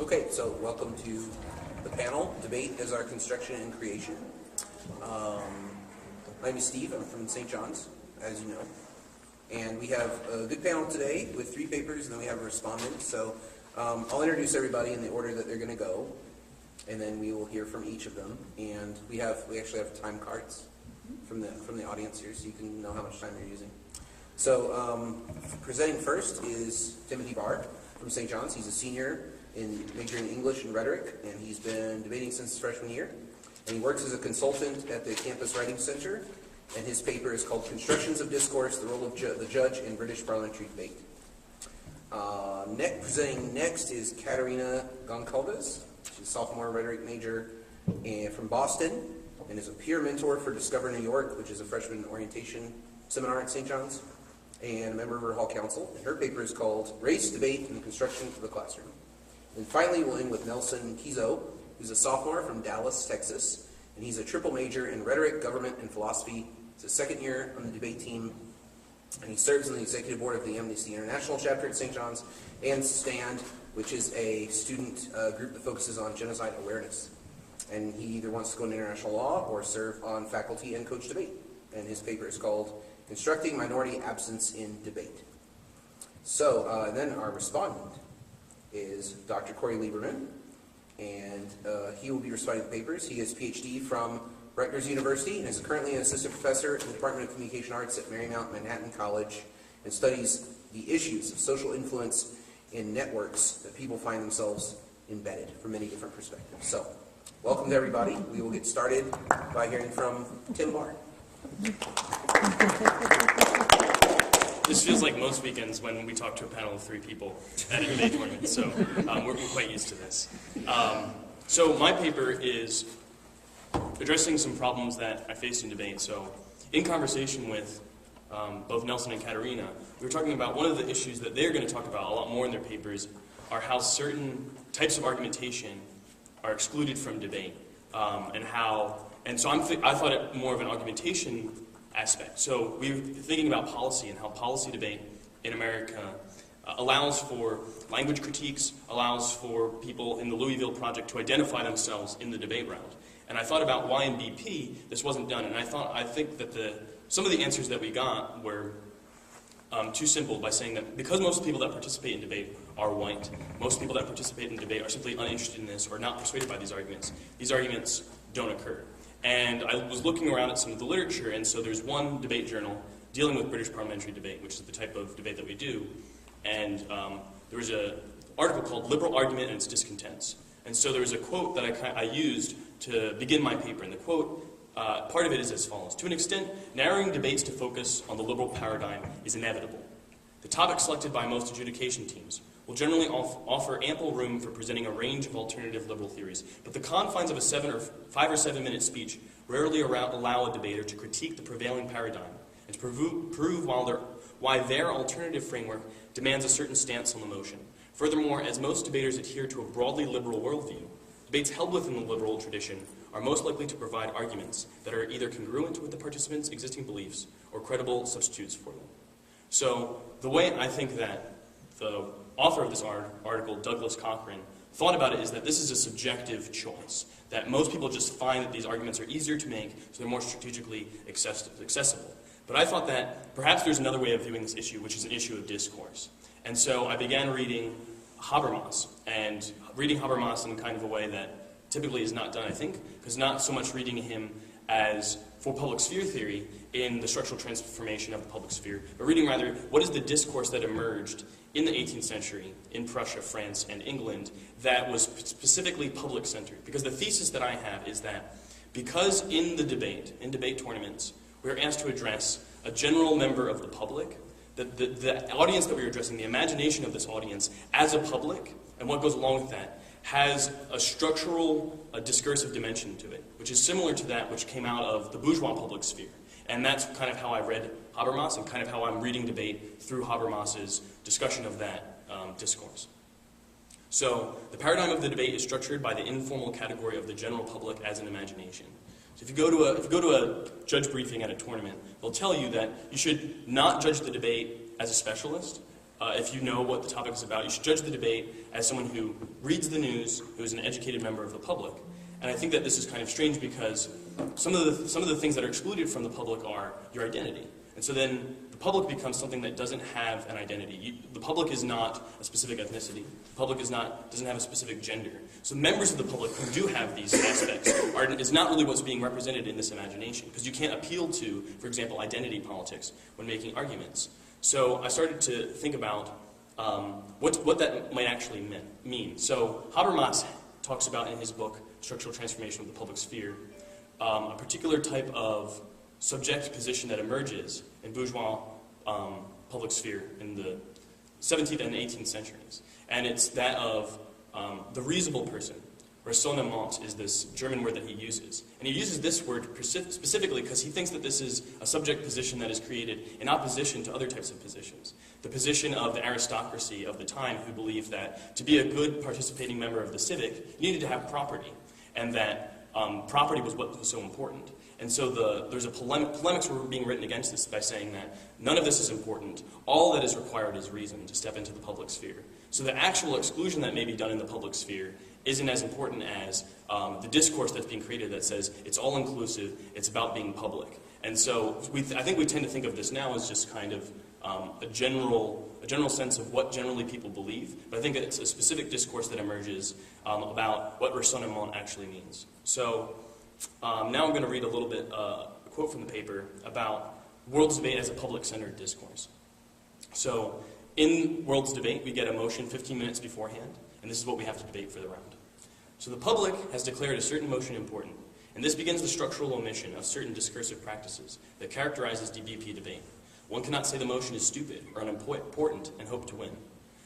Okay, so welcome to the panel, Debate as Our Construction and Creation. My name is Steve, I'm from St. John's, as you know. And we have a good panel today with 3 papers, and then we have a respondent. So I'll introduce everybody in the order that they're going to go, and then we will hear from each of them. And we actually have time cards from the audience here, so you can know how much time you're using. So presenting first is Timothy Barr from St. John's. He's a senior majoring in English and rhetoric, and he's been debating since his freshman year. And he works as a consultant at the Campus Writing Center, and his paper is called Constructions of Discourse, the Role of the Judge in British Parliamentary Debate. Presenting next is Katerina Goncalves. She's a sophomore rhetoric major from Boston, and is a peer mentor for Discover New York, which is a freshman orientation seminar at St. John's, and a member of her Hall Council. And her paper is called Race, Debate, and the Construction of the Classroom. And finally, we'll end with Nelson Kizo, who's a sophomore from Dallas, Texas, and he's a triple major in rhetoric, government, and philosophy. He's a second year on the debate team, and he serves on the executive board of the Amnesty International chapter at St. John's, and STAND, which is a student group that focuses on genocide awareness. And he either wants to go into international law or serve on faculty and coach debate. And his paper is called Constructing Minority Absence in Debate. So then our respondent is Dr. Corey Lieberman, and he will be responding to the papers. He has Ph.D. from Rutgers University and is currently an assistant professor in the Department of Communication Arts at Marymount Manhattan College, and studies the issues of social influence in networks that people find themselves embedded from many different perspectives. So, welcome to everybody. We will get started by hearing from Tim Barr. This feels like most weekends when we talk to a panel of 3 people at a debate tournament, so we're quite used to this. So my paper is addressing some problems that I faced in debate. So in conversation with both Nelson and Katerina, we were talking about one of the issues that they're going to talk about a lot more in their papers are how certain types of argumentation are excluded from debate, and so I thought it more of an argumentation aspect. So we were thinking about policy and how policy debate in America allows for language critiques, allows for people in the Louisville Project to identify themselves in the debate round. And I thought about why in BP this wasn't done, and I think that some of the answers that we got were too simple by saying that because most people that participate in debate are white, most people that participate in debate are simply uninterested in this or not persuaded by these arguments don't occur. And I was looking around at some of the literature, and so there's one debate journal dealing with British parliamentary debate, which is the type of debate that we do, and there was an article called Liberal Argument and Its Discontents. And so there was a quote that I used to begin my paper, and the quote, part of it is as follows: "To an extent, narrowing debates to focus on the liberal paradigm is inevitable. The topic selected by most adjudication teams will generally offer ample room for presenting a range of alternative liberal theories, but the confines of a 5 or 7 minute speech rarely allow a debater to critique the prevailing paradigm and to prove why their alternative framework demands a certain stance on the motion. Furthermore, as most debaters adhere to a broadly liberal worldview, debates held within the liberal tradition are most likely to provide arguments that are either congruent with the participants' existing beliefs or credible substitutes for them." So the way I think that the author of this article, Douglas Cochran, thought about it is that this is a subjective choice, that most people just find that these arguments are easier to make, so they're more strategically accessible. But I thought that perhaps there's another way of viewing this issue, which is an issue of discourse. And so I began reading Habermas, and reading Habermas in kind of a way that typically is not done, I think, because not so much reading him as for public sphere theory in the structural transformation of the public sphere, but reading rather what is the discourse that emerged in the 18th century in Prussia, France, and England that was specifically public-centered. Because the thesis that I have is that because in debate tournaments, we're asked to address a general member of the public, the audience that we're addressing, the imagination of this audience as a public, and what goes along with that, has a structural, discursive dimension to it, which is similar to that which came out of the bourgeois public sphere. And that's kind of how I read Habermas and kind of how I'm reading debate through Habermas's discussion of that discourse. So the paradigm of the debate is structured by the informal category of the general public as an imagination. So if you go to a judge briefing at a tournament, they'll tell you that you should not judge the debate as a specialist, if you know what the topic is about, you should judge the debate as someone who reads the news, who is an educated member of the public. And I think that this is kind of strange because some of the things that are excluded from the public are your identity. And so then the public becomes something that doesn't have an identity. The public is not a specific ethnicity. The public doesn't have a specific gender. So members of the public who do have these aspects is not really what's being represented in this imagination, because you can't appeal to, for example, identity politics when making arguments. So I started to think about what that might actually mean. So Habermas talks about in his book, Structural Transformation of the Public Sphere, a particular type of subject position that emerges in bourgeois public sphere in the 17th and 18th centuries. And it's that of the reasonable person. Rationality is this German word that he uses. And he uses this word specifically because he thinks that this is a subject position that is created in opposition to other types of positions. The position of the aristocracy of the time, who believed that to be a good participating member of the civic, you needed to have property, and that property was what was so important. And so there's a polemics were being written against this by saying that none of this is important. All that is required is reason to step into the public sphere. So the actual exclusion that may be done in the public sphere isn't as important as the discourse that's being created that says it's all inclusive, it's about being public. And so I think we tend to think of this now as just kind of a general sense of what generally people believe, but I think it's a specific discourse that emerges about what rationnement actually means. So now I'm going to read a little bit, a quote from the paper about World's Debate as a public-centered discourse. So in World's Debate, we get a motion 15 minutes beforehand, and this is what we have to debate for the round. So the public has declared a certain motion important, and this begins the structural omission of certain discursive practices that characterizes DBP debate. One cannot say the motion is stupid or unimportant and hope to win.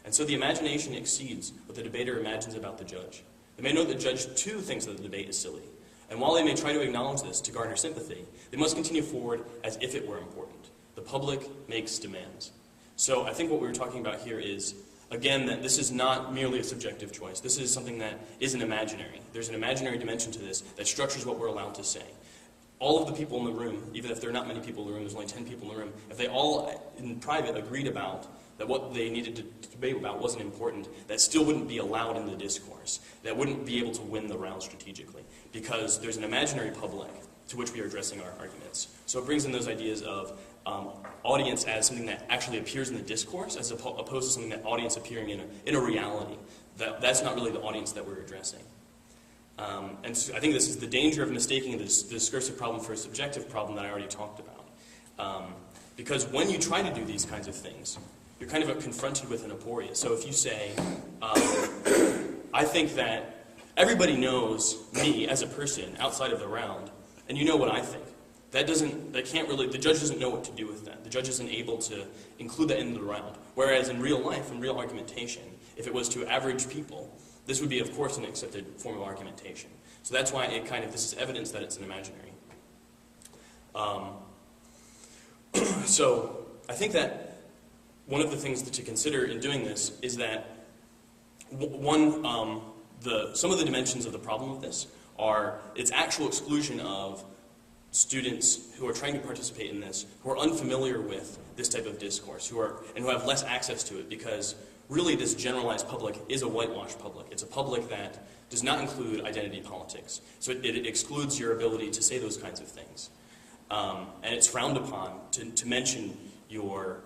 And so the imagination exceeds what the debater imagines about the judge. They may note the judge too thinks that the debate is silly. And while they may try to acknowledge this to garner sympathy, they must continue forward as if it were important. The public makes demands. So I think what we were talking about here is, again, that this is not merely a subjective choice. This is something that isn't imaginary. There's an imaginary dimension to this that structures what we're allowed to say. All of the people in the room, even if there are not many people in the room, there's only 10 people in the room, if they all in private agreed about that what they needed to debate about wasn't important, that still wouldn't be allowed in the discourse. That wouldn't be able to win the round strategically, because there's an imaginary public to which we are addressing our arguments. So it brings in those ideas of audience as something that actually appears in the discourse, as opposed to something that audience appearing in a reality. That's not really the audience that we're addressing. And so I think this is the danger of mistaking the discursive problem for a subjective problem that I already talked about. Because when you try to do these kinds of things, you're kind of confronted with an aporia. So if you say, I think that everybody knows me as a person outside of the round, and you know what I think, the judge doesn't know what to do with that. The judge isn't able to include that in the round. Whereas in real life, in real argumentation, if it was to average people, this would be, of course, an accepted form of argumentation. So that's why this is evidence that it's an imaginary. So I think that one of the things to consider in doing this is that some of the dimensions of the problem of this are its actual exclusion of students who are trying to participate in this, who are unfamiliar with this type of discourse, who have less access to it, because really this generalized public is a whitewashed public. It's a public that does not include identity politics. So it excludes your ability to say those kinds of things. And it's frowned upon to mention your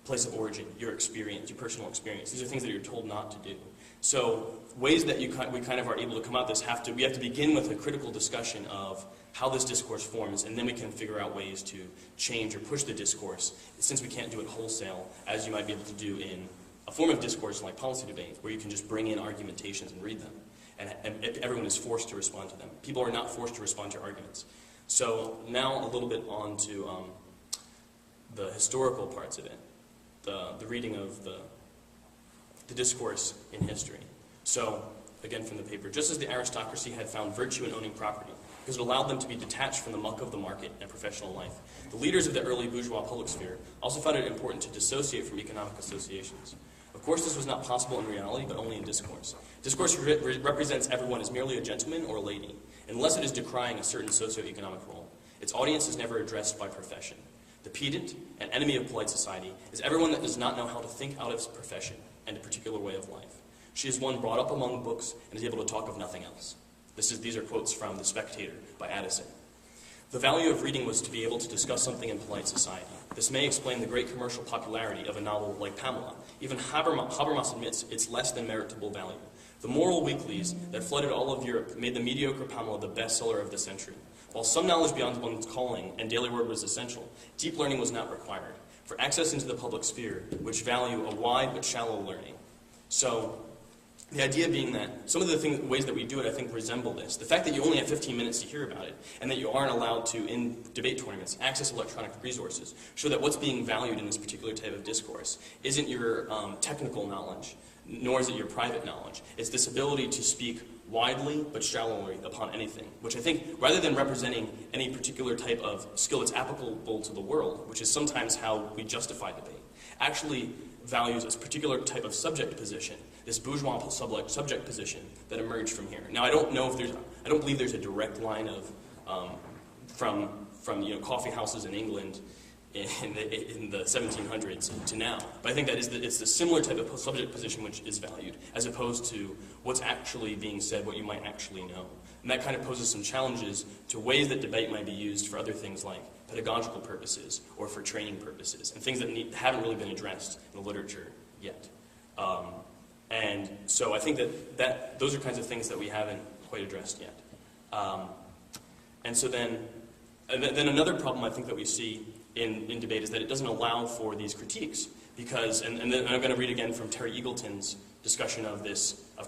place of origin, your experience, your personal experience. These are things that you're told not to do. So ways that we kind of are able to come out this we have to begin with a critical discussion of how this discourse forms, and then we can figure out ways to change or push the discourse, since we can't do it wholesale, as you might be able to do in a form of discourse like policy debate, where you can just bring in argumentations and read them, and everyone is forced to respond to them. People are not forced to respond to arguments. So now a little bit on to the historical parts of it, the reading of the discourse in history. So, again from the paper, just as the aristocracy had found virtue in owning property, because it allowed them to be detached from the muck of the market and professional life, the leaders of the early bourgeois public sphere also found it important to dissociate from economic associations. Of course, this was not possible in reality, but only in discourse. Discourse represents everyone as merely a gentleman or a lady, unless it is decrying a certain socioeconomic role. Its audience is never addressed by profession. The pedant, an enemy of polite society, is everyone that does not know how to think out of his profession and a particular way of life. She is one brought up among books and is able to talk of nothing else. These are quotes from The Spectator by Addison. The value of reading was to be able to discuss something in polite society. This may explain the great commercial popularity of a novel like Pamela. Even Habermas admits its less than meritable value. The moral weeklies that flooded all of Europe made the mediocre Pamela the bestseller of the century. While some knowledge beyond one's calling and daily word was essential, deep learning was not required. For access into the public sphere, which value a wide but shallow learning. So, the idea being that some of the ways that we do it, I think, resemble this. The fact that you only have 15 minutes to hear about it, and that you aren't allowed to, in debate tournaments, access electronic resources, show that what's being valued in this particular type of discourse isn't your technical knowledge, nor is it your private knowledge. It's this ability to speak widely but shallowly upon anything, which I think, rather than representing any particular type of skill that's applicable to the world, which is sometimes how we justify debate, actually values a particular type of subject position, this bourgeois subject position that emerged from here. Now, I don't believe there's a direct line of from coffee houses in England in the 1700s to now. But I think that it's the similar type of subject position which is valued, as opposed to what's actually being said, what you might actually know. And that kind of poses some challenges to ways that debate might be used for other things like pedagogical purposes or for training purposes, and things that haven't really been addressed in the literature yet. And so I think that those are kinds of things that we haven't quite addressed yet. And so then another problem I think that we see in debate is that it doesn't allow for these critiques, because, and then I'm going to read again from Terry Eagleton's discussion of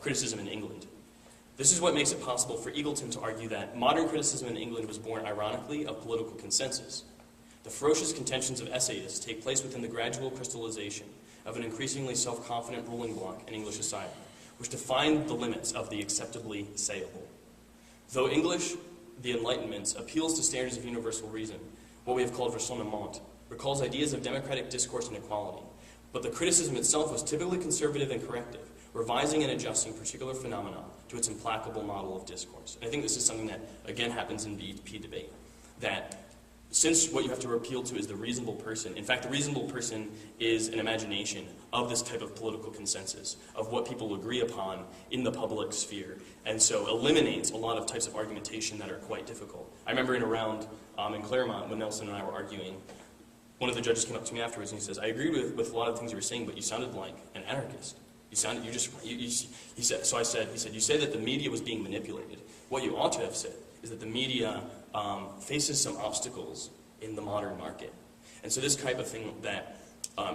criticism in England. This is what makes it possible for Eagleton to argue that modern criticism in England was born ironically of political consensus. The ferocious contentions of essayists take place within the gradual crystallization of an increasingly self-confident ruling bloc in English society, which defined the limits of the acceptably sayable. Though English, the Enlightenment, appeals to standards of universal reason, what we have called raisonnement, recalls ideas of democratic discourse and equality. But the criticism itself was typically conservative and corrective, revising and adjusting particular phenomena to its implacable model of discourse. And I think this is something that, again, happens in BP debate, that since what you have to appeal to is the reasonable person, in fact, the reasonable person is an imagination of this type of political consensus, of what people agree upon in the public sphere, and so eliminates a lot of types of argumentation that are quite difficult. I remember in a round in Claremont when Nelson and I were arguing, one of the judges came up to me afterwards and he says, "I agree with a lot of the things you were saying, but you sounded like an anarchist. He said, "You say that the media was being manipulated. What you ought to have said is that the media faces some obstacles in the modern market." And so this type of thing that,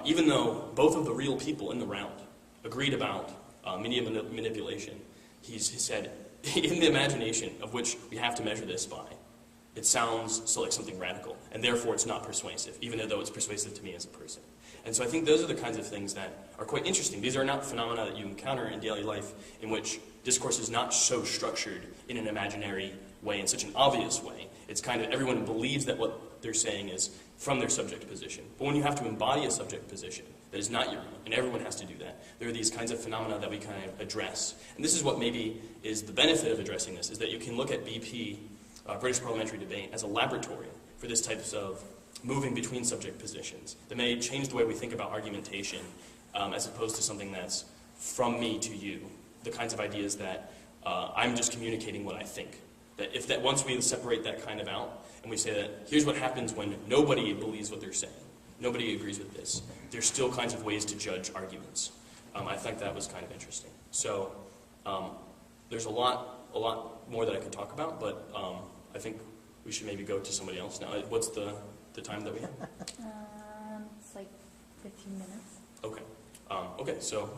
even though both of the real people in the round agreed about media manipulation, he said, in the imagination of which we have to measure this by, it sounds like something radical, and therefore it's not persuasive, even though it's persuasive to me as a person. And so I think those are the kinds of things that are quite interesting. These are not phenomena that you encounter in daily life in which discourse is not so structured in an imaginary way, in such an obvious way. It's kind of everyone believes that what they're saying is from their subject position. But when you have to embody a subject position that is not your own, and everyone has to do that, there are these kinds of phenomena that we kind of address. And this is what maybe is the benefit of addressing this, is that you can look at BP, British parliamentary debate, as a laboratory for this types of moving between subject positions that may change the way we think about argumentation, as opposed to something that's from me to you, the kinds of ideas that I'm just communicating what I think. That once we separate that kind of out, and we say that here's what happens when nobody believes what they're saying, nobody agrees with this, there's still kinds of ways to judge arguments. I think that was kind of interesting. So there's a lot more that I could talk about, but I think we should maybe go to somebody else now. What's the time that we have? It's like 15 minutes. Okay. Okay, so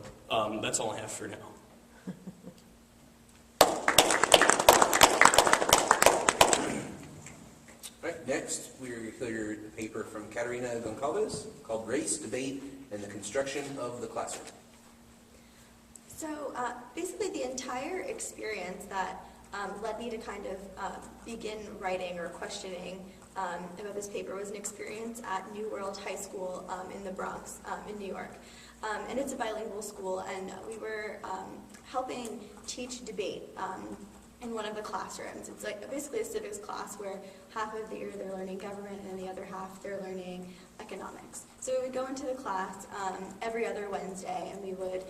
that's all I have for now. All right, next we're going to hear a paper from Katerina Goncalves called Race, Debate, and the Construction of the Classroom. So basically the entire experience that led me to kind of begin writing or questioning about this paper was an experience at New World High School in the Bronx in New York. And it's a bilingual school, and we were helping teach debate in one of the classrooms. It's like basically a civics class where half of the year they're learning government and the other half they're learning economics. So we would go into the class every other Wednesday, and we would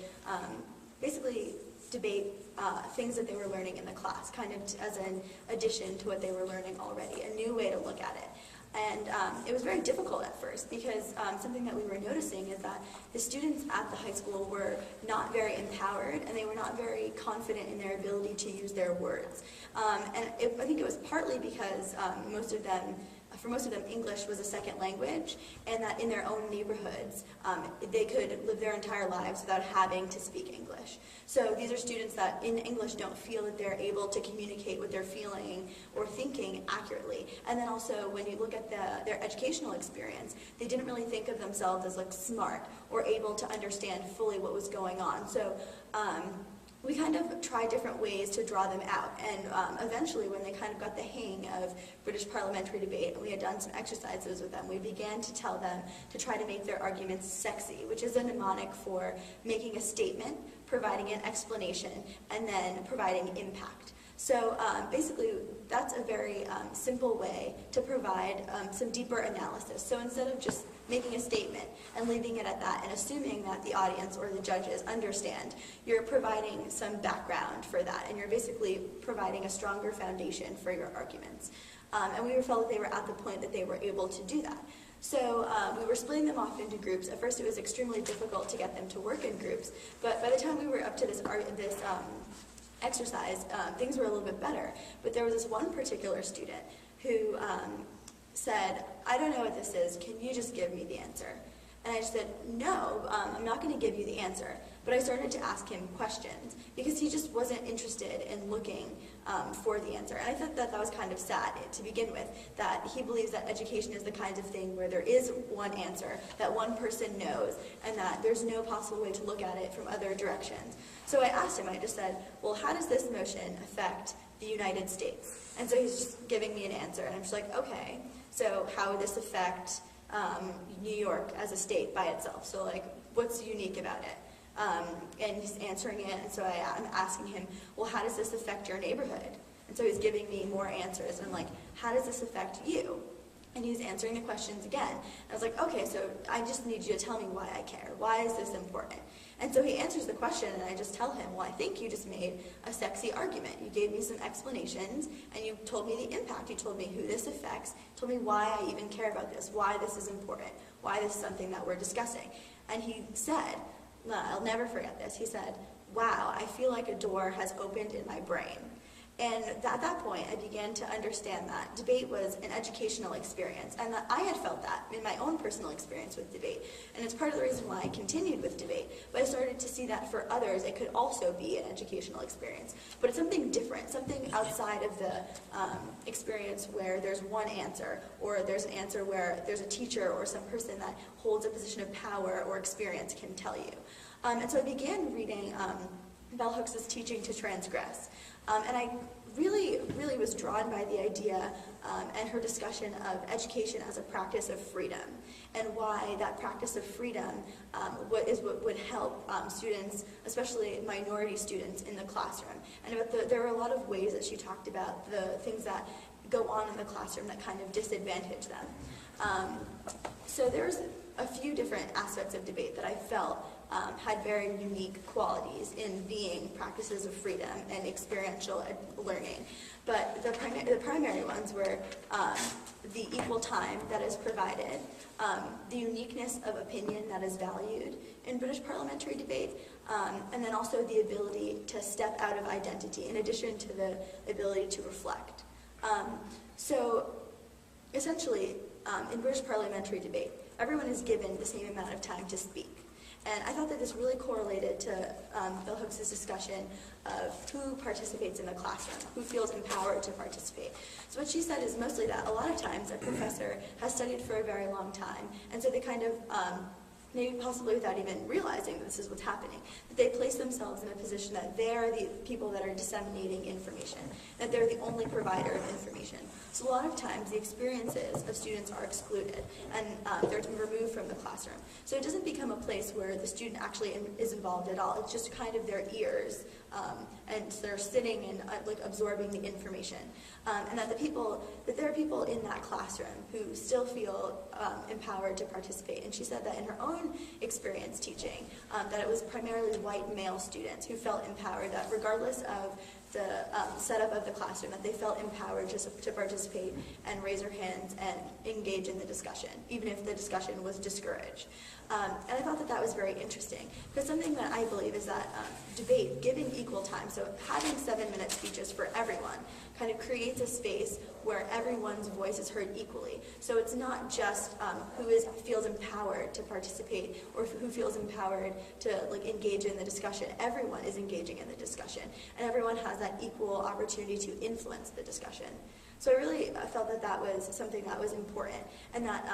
basically debate things that they were learning in the class, kind of as an addition to what they were learning already, a new way to look at it. And it was very difficult at first because something that we were noticing is that the students at the high school were not very empowered, and they were not very confident in their ability to use their words. I think it was partly because for most of them, English was a second language, and that in their own neighborhoods, they could live their entire lives without having to speak English. So these are students that in English don't feel that they're able to communicate what they're feeling or thinking accurately. And then also, when you look at their educational experience, they didn't really think of themselves as like smart or able to understand fully what was going on. So we kind of tried different ways to draw them out, and eventually when they kind of got the hang of British parliamentary debate and we had done some exercises with them, we began to tell them to try to make their arguments sexy, which is a mnemonic for making a statement, providing an explanation, and then providing impact. So basically, that's a very simple way to provide some deeper analysis. So instead of just making a statement and leaving it at that and assuming that the audience or the judges understand, you're providing some background for that, and you're basically providing a stronger foundation for your arguments. And we felt that they were at the point that they were able to do that. So we were splitting them off into groups. At first it was extremely difficult to get them to work in groups, but by the time we were up to this exercise, things were a little bit better. But there was this one particular student who said, "I don't know what this is, can you just give me the answer?" And I just said, "No, I'm not going to give you the answer." But I started to ask him questions because he just wasn't interested in looking for the answer. And I thought that was kind of sad to begin with, that he believes that education is the kind of thing where there is one answer that one person knows and that there's no possible way to look at it from other directions. So I asked him, I just said, "Well, how does this motion affect the United States?" And so he's just giving me an answer, and I'm just like, okay, so how would this affect New York as a state by itself? So like, what's unique about it? And he's answering it, and so I'm asking him, "Well, how does this affect your neighborhood?" And so he's giving me more answers, and I'm like, "How does this affect you?" And he's answering the questions again. And I was like, okay, so I just need you to tell me why I care. Why is this important? And so he answers the question, and I just tell him, "Well, I think you just made a sexy argument. You gave me some explanations, and you told me the impact. You told me who this affects, told me why I even care about this, why this is important, why this is something that we're discussing." And he said, I'll never forget this, he said, "Wow, I feel like a door has opened in my brain." And at that point, I began to understand that debate was an educational experience, and that I had felt that in my own personal experience with debate. And it's part of the reason why I continued with debate. But I started to see that for others, it could also be an educational experience. But it's something different, something outside of the experience where there's one answer, or there's an answer where there's a teacher or some person that holds a position of power or experience can tell you. And so I began reading Bell Hooks' Teaching to Transgress. And I really was drawn by the idea and her discussion of education as a practice of freedom, and why that practice of freedom what would help students, especially minority students, in the classroom. And there were a lot of ways that she talked about the things that go on in the classroom that kind of disadvantage them. So there's a few different aspects of debate that I felt had very unique qualities in being practices of freedom and experiential learning. But the primary ones were the equal time that is provided, the uniqueness of opinion that is valued in British parliamentary debate, and then also the ability to step out of identity, in addition to the ability to reflect. So essentially, in British parliamentary debate, everyone is given the same amount of time to speak. And I thought that this really correlated to Bell Hooks' discussion of who participates in the classroom, who feels empowered to participate. So what she said is mostly that a lot of times a professor has studied for a very long time, and so they kind of, maybe possibly without even realizing that this is what's happening, that they place themselves in a position that they're the people that are disseminating information, that they're the only provider of information. So a lot of times the experiences of students are excluded, and they're removed from the classroom. So it doesn't become a place where the student actually is involved at all. It's just kind of their ears and they're sitting and like absorbing the information, and that there are people in that classroom who still feel empowered to participate. And she said that in her own experience teaching, that it was primarily white male students who felt empowered, that regardless of the setup of the classroom, that they felt empowered just to participate and raise their hands and engage in the discussion, even if the discussion was discouraged. And I thought that that was very interesting, because something that I believe is that debate, given equal time, so having 7-minute speeches for everyone, kind of creates a space where everyone's voice is heard equally. So it's not just who feels empowered to participate or who feels empowered to like engage in the discussion. Everyone is engaging in the discussion, and everyone has that equal opportunity to influence the discussion. So I really felt that that was something that was important, and that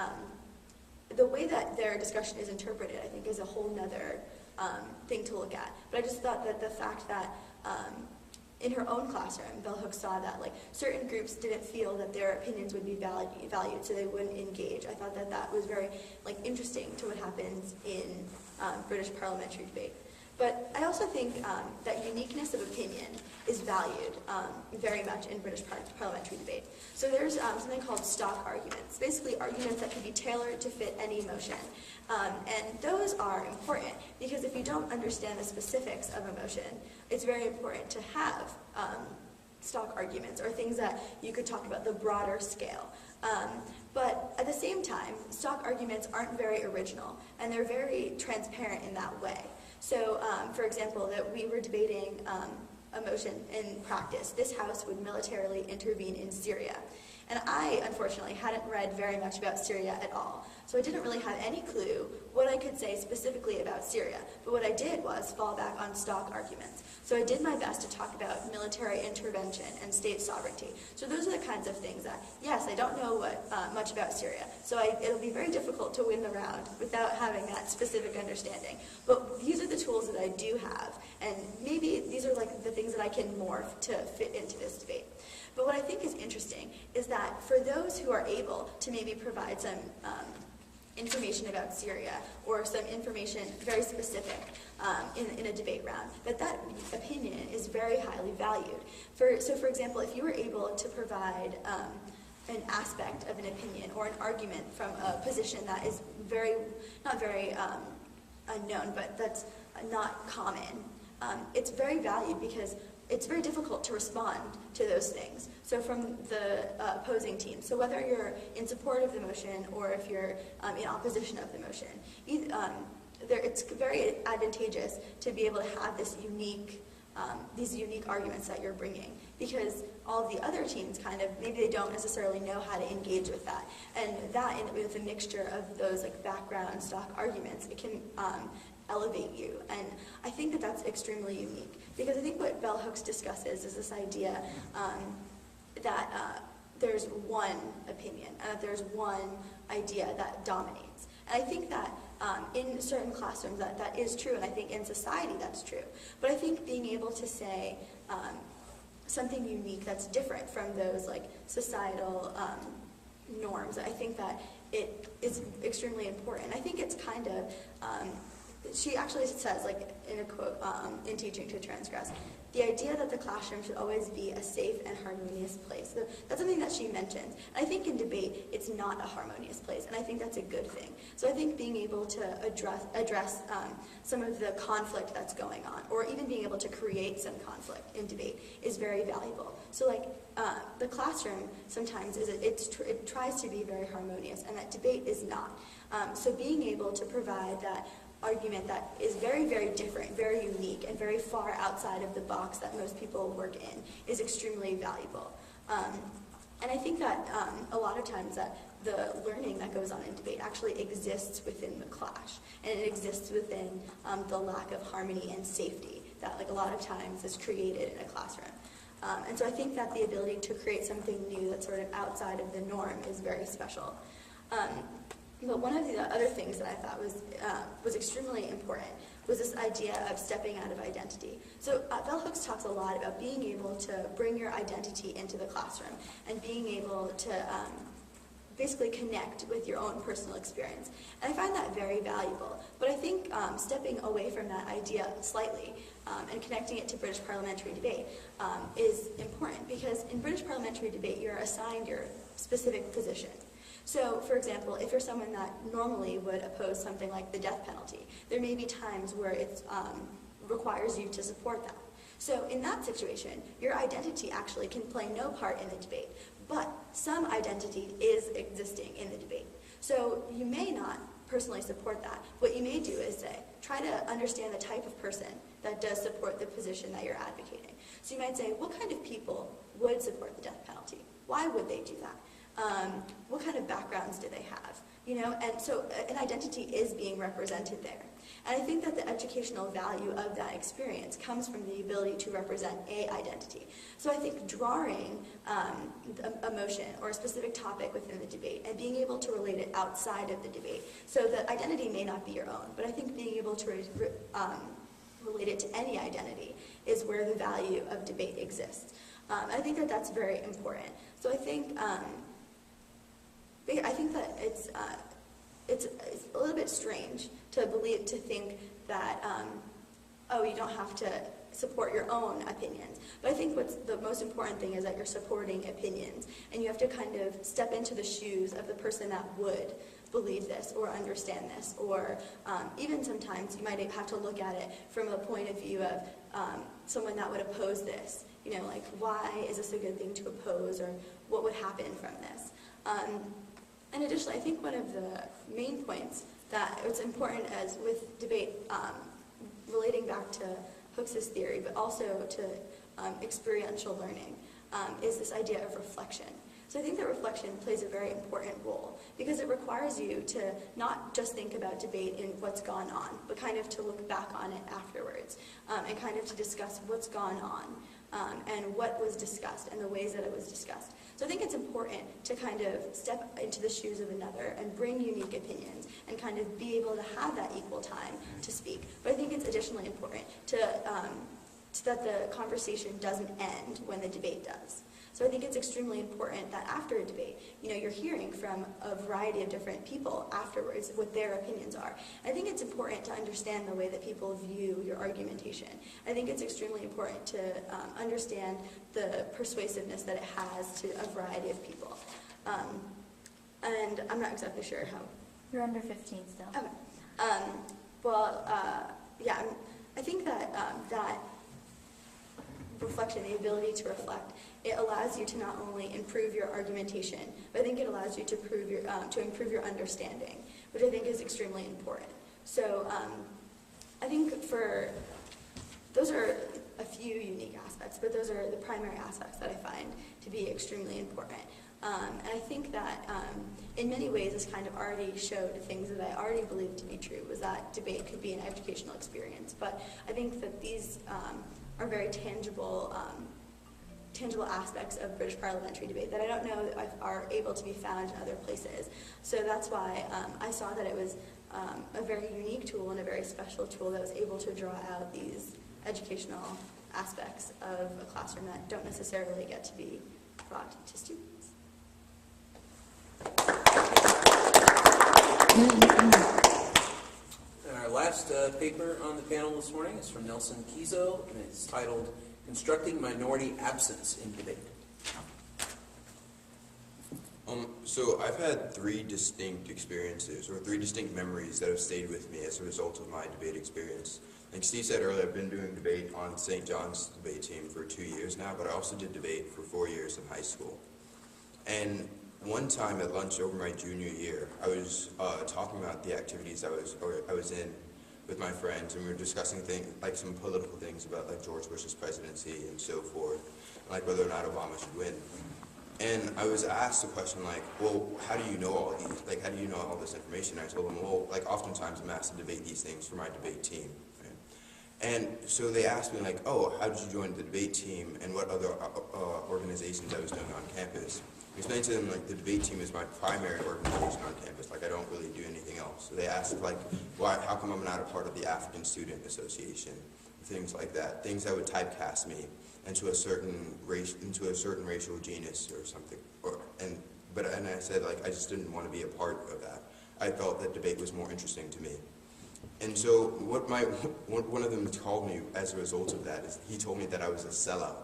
the way that their discussion is interpreted, I think, is a whole nother thing to look at. But I just thought that the fact that in her own classroom, Bell Hooks saw that like certain groups didn't feel that their opinions would be valued, so they wouldn't engage. I thought that that was very like interesting to what happens in British parliamentary debate. But I also think that uniqueness of opinion is valued very much in British parliamentary debate. So there's something called stock arguments, basically arguments that can be tailored to fit any motion. And those are important because if you don't understand the specifics of a motion, it's very important to have stock arguments or things that you could talk about the broader scale. But at the same time, stock arguments aren't very original, and they're very transparent in that way. So, for example, that we were debating a motion in practice. This House would militarily intervene in Syria. And I, unfortunately, hadn't read very much about Syria at all. So I didn't really have any clue what I could say specifically about Syria. But what I did was fall back on stock arguments. So I did my best to talk about military intervention and state sovereignty. So those are the kinds of things that, yes, I don't know much about Syria. So it'll be very difficult to win the round without having that specific understanding. But these are the tools that I do have. And maybe these are like the things that I can morph to fit into this debate. But what I think is interesting is that for those who are able to maybe provide some information about Syria or some information very specific in a debate round, that opinion is very highly valued. So for example, if you were able to provide an aspect of an opinion or an argument from a position that is not very unknown, but that's not common, it's very valued because it's very difficult to respond to those things. So from the opposing team, so whether you're in support of the motion or if you're in opposition of the motion, it's very advantageous to be able to have these unique arguments that you're bringing, because all of the other teams maybe they don't necessarily know how to engage with that. And that, with a mixture of those like background stock arguments, it can elevate you. And I think that that's extremely unique, because I think what Bell Hooks discusses is this idea that there's one opinion and that there's one idea that dominates. And I think that in certain classrooms that is true, and I think in society that's true. But I think being able to say something unique that's different from those like societal norms, I think that it is extremely important. I think it's kind of she actually says, like in a quote, in Teaching to Transgress, the idea that the classroom should always be a safe and harmonious place. So that's something that she mentions. And I think in debate, it's not a harmonious place, and I think that's a good thing. So I think being able to address some of the conflict that's going on, or even being able to create some conflict in debate, is very valuable. So like the classroom sometimes it tries to be very harmonious, and that debate is not. So being able to provide that argument that is very, very different, very unique, and very far outside of the box that most people work in is extremely valuable. And I think that a lot of times that the learning that goes on in debate actually exists within the clash, and it exists within the lack of harmony and safety that like a lot of times is created in a classroom. And so I think that the ability to create something new that's sort of outside of the norm is very special. But one of the other things that I thought was extremely important was this idea of stepping out of identity. So Bell Hooks talks a lot about being able to bring your identity into the classroom and being able to basically connect with your own personal experience. And I find that very valuable. But I think stepping away from that idea slightly and connecting it to British parliamentary debate is important, because in British parliamentary debate, you're assigned your specific position. So, for example, if you're someone that normally would oppose something like the death penalty, there may be times where it requires you to support that. So in that situation, your identity actually can play no part in the debate, but some identity is existing in the debate. So you may not personally support that. What you may do is say, try to understand the type of person that does support the position that you're advocating. So you might say, what kind of people would support the death penalty? Why would they do that? What kind of backgrounds do they have? You know, and so an identity is being represented there. And I think that the educational value of that experience comes from the ability to represent a identity. So I think drawing a motion or a specific topic within the debate and being able to relate it outside of the debate. So the identity may not be your own, but I think being able to relate it to any identity is where the value of debate exists. I think that that's very important. So I think that it's a little bit strange to think that, you don't have to support your own opinions. But I think what's the most important thing is that you're supporting opinions, and you have to kind of step into the shoes of the person that would believe this or understand this, or even sometimes you might have to look at it from a point of view of someone that would oppose this. You know, like, why is this a good thing to oppose, or what would happen from this? And additionally, I think one of the main points that it's important as with debate, relating back to Hooks's theory, but also to experiential learning, is this idea of reflection. So I think that reflection plays a very important role, because it requires you to not just think about debate in what's gone on, but kind of to look back on it afterwards, and kind of to discuss what's gone on, and what was discussed, and the ways that it was discussed. So I think it's important to kind of step into the shoes of another and bring unique opinions and kind of be able to have that equal time to speak. But I think it's additionally important that the conversation doesn't end when the debate does. So I think it's extremely important that after a debate, you know, you're hearing from a variety of different people afterwards what their opinions are. I think it's important to understand the way that people view your argumentation. I think it's extremely important to understand the persuasiveness that it has to a variety of people. And I'm not exactly sure how. You're under 15 still. Okay. I think that that reflection, the ability to reflect, it allows you to not only improve your argumentation, but I think it allows you to improve your understanding, which I think is extremely important. So I think those are a few unique aspects, but those are the primary aspects that I find to be extremely important. And I think that in many ways this kind of already showed things that I already believed to be true, was that debate could be an educational experience. But I think that these are very tangible aspects of British parliamentary debate that I don't know that are able to be found in other places. So that's why I saw that it was a very unique tool and a very special tool that was able to draw out these educational aspects of a classroom that don't necessarily get to be brought to students. And our last paper on the panel this morning is from Nelson Kizo, and it's titled Constructing Minority Absence in Debate. So I've had three distinct experiences, or three distinct memories that have stayed with me as a result of my debate experience. Like Steve said earlier, I've been doing debate on St. John's debate team for 2 years now, but I also did debate for 4 years in high school. And one time at lunch over my junior year, I was talking about the activities I was in with my friends, and we were discussing things, like some political things about like George Bush's presidency and so forth, like whether or not Obama should win. And I was asked a question like, well, how do you know all these, like how do you know all this information? And I told them, well, like oftentimes I'm asked to debate these things for my debate team. Right? And so they asked me like, oh, how did you join the debate team and what other organizations I was doing on campus? I explained to them like the debate team is my primary organization on campus, like I don't really do anything else. So they asked like, why, how come I'm not a part of the African Student Association? Things like that, things that would typecast me into a certain racial genus or something, and I said, like, I just didn't want to be a part of that. I felt that debate was more interesting to me. And so what one of them called me as a result of that is he told me that I was a sellout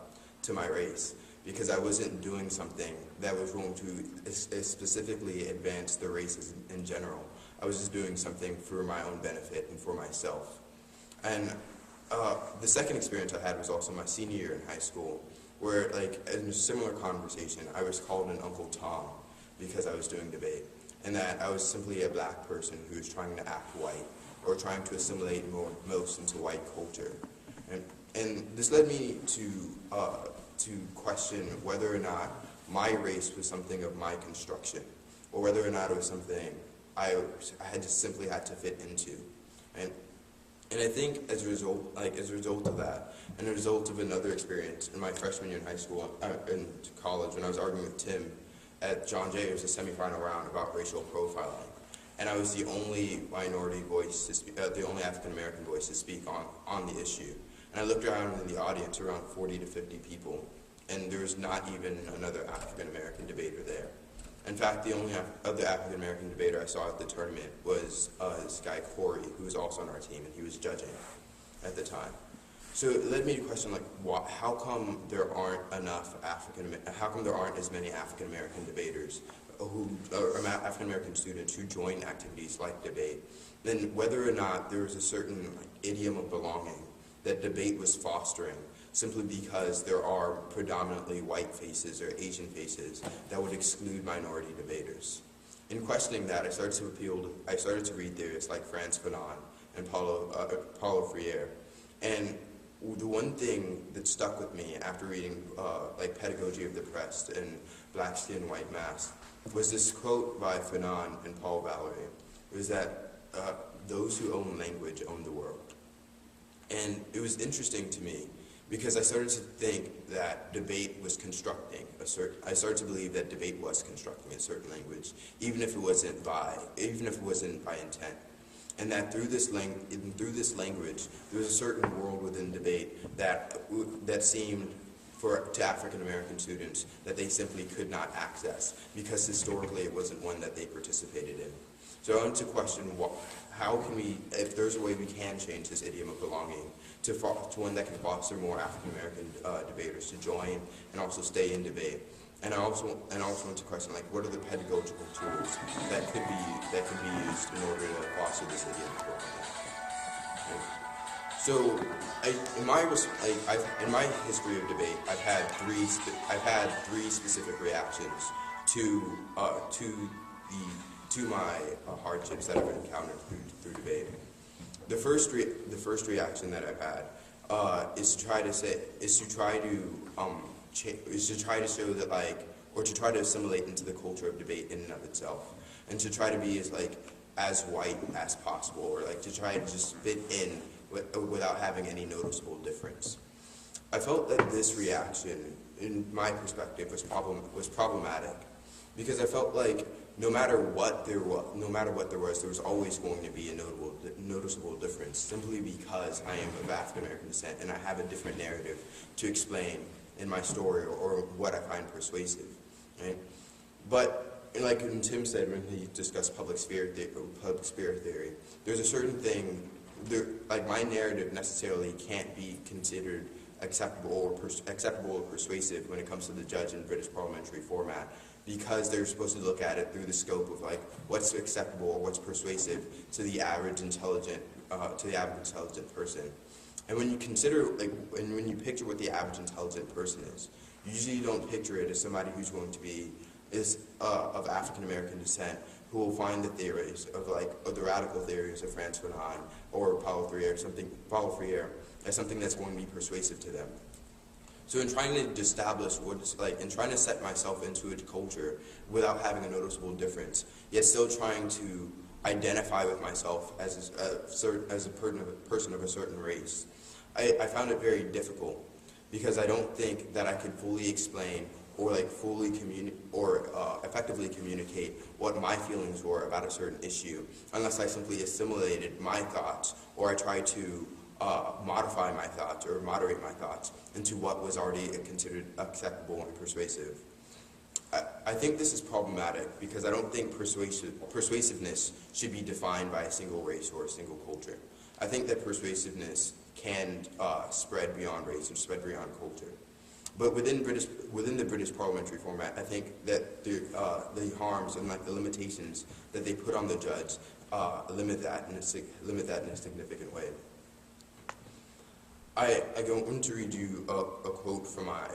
to my race because I wasn't doing something that was going to specifically advance the races in general. I was just doing something for my own benefit and for myself. And the second experience I had was also my senior year in high school, where, like, in a similar conversation, I was called an Uncle Tom because I was doing debate, and that I was simply a black person who was trying to act white or trying to assimilate most into white culture. And this led me to question whether or not my race was something of my construction, or whether or not it was something I simply had to fit into. And I think as a result of that, and a result of another experience in my freshman year in high school, in college, when I was arguing with Tim at John Jay, it was a semifinal round about racial profiling. And I was the only minority voice to speak, the only African-American voice to speak on the issue. And I looked around in the audience, around 40 to 50 people, and there was not even another African-American debater there. In fact, the only other African-American debater I saw at the tournament was this guy Corey, who was also on our team, and he was judging at the time. So it led me to question, like, how come there aren't as many African-American debaters or African-American students who join activities like debate? Then whether or not there was a certain idiom of belonging that debate was fostering, simply because there are predominantly white faces or Asian faces that would exclude minority debaters. In questioning that, I started to read theorists like Frantz Fanon and Paulo Freire. And the one thing that stuck with me after reading like Pedagogy of the Oppressed and Black Skin, White Mask was this quote by Fanon and Paul Valery. It was that those who own language own the world. And it was interesting to me because I started to think that debate was constructing I started to believe that debate was constructing a certain language, even if it wasn't by intent. And that through this language, there was a certain world within debate that seemed to African American students that they simply could not access because historically it wasn't one that they participated in. So I wanted to question how can we, if there's a way we can change this idiom of belonging to one that can foster more African American debaters to join and also stay in debate. And I also want to question, like, what are the pedagogical tools that could be used in order to foster this idiom of belonging. So, in my history of debate, I've had three specific reactions to my hardships that I've encountered through debate. The first reaction that I've had is to try to show that, like, or to try to assimilate into the culture of debate in and of itself, and to try to be as white as possible, or like to try to just fit in without having any noticeable difference. I felt that this reaction, in my perspective, was problematic because I felt like no matter what there was, there was always going to be a noticeable difference, simply because I am of African American descent and I have a different narrative to explain in my story or what I find persuasive. Right? But like Tim said when he discussed public sphere theory, there's a certain thing. Like my narrative necessarily can't be considered acceptable or persuasive when it comes to the judge in British parliamentary format, because they're supposed to look at it through the scope of like what's acceptable or what's persuasive to the average intelligent person. And when you consider when you picture what the average intelligent person is, you usually don't picture it as somebody who's going to be of African American descent, who will find the theories of the radical theories of Frantz Fanon or Paulo Freire as something that's going to be persuasive to them. So in trying to establish in trying to set myself into a culture without having a noticeable difference, yet still trying to identify with myself as a person of a certain race, I found it very difficult because I don't think that I could fully explain or effectively communicate what my feelings were about a certain issue unless I simply assimilated my thoughts, or I tried to modify my thoughts or moderate my thoughts into what was already considered acceptable and persuasive. I think this is problematic because I don't think persuasiveness should be defined by a single race or a single culture. I think that persuasiveness can spread beyond race and spread beyond culture. But within the British parliamentary format, I think that the harms and like the limitations that they put on the judge limit that in a significant way. I want to read you a quote from my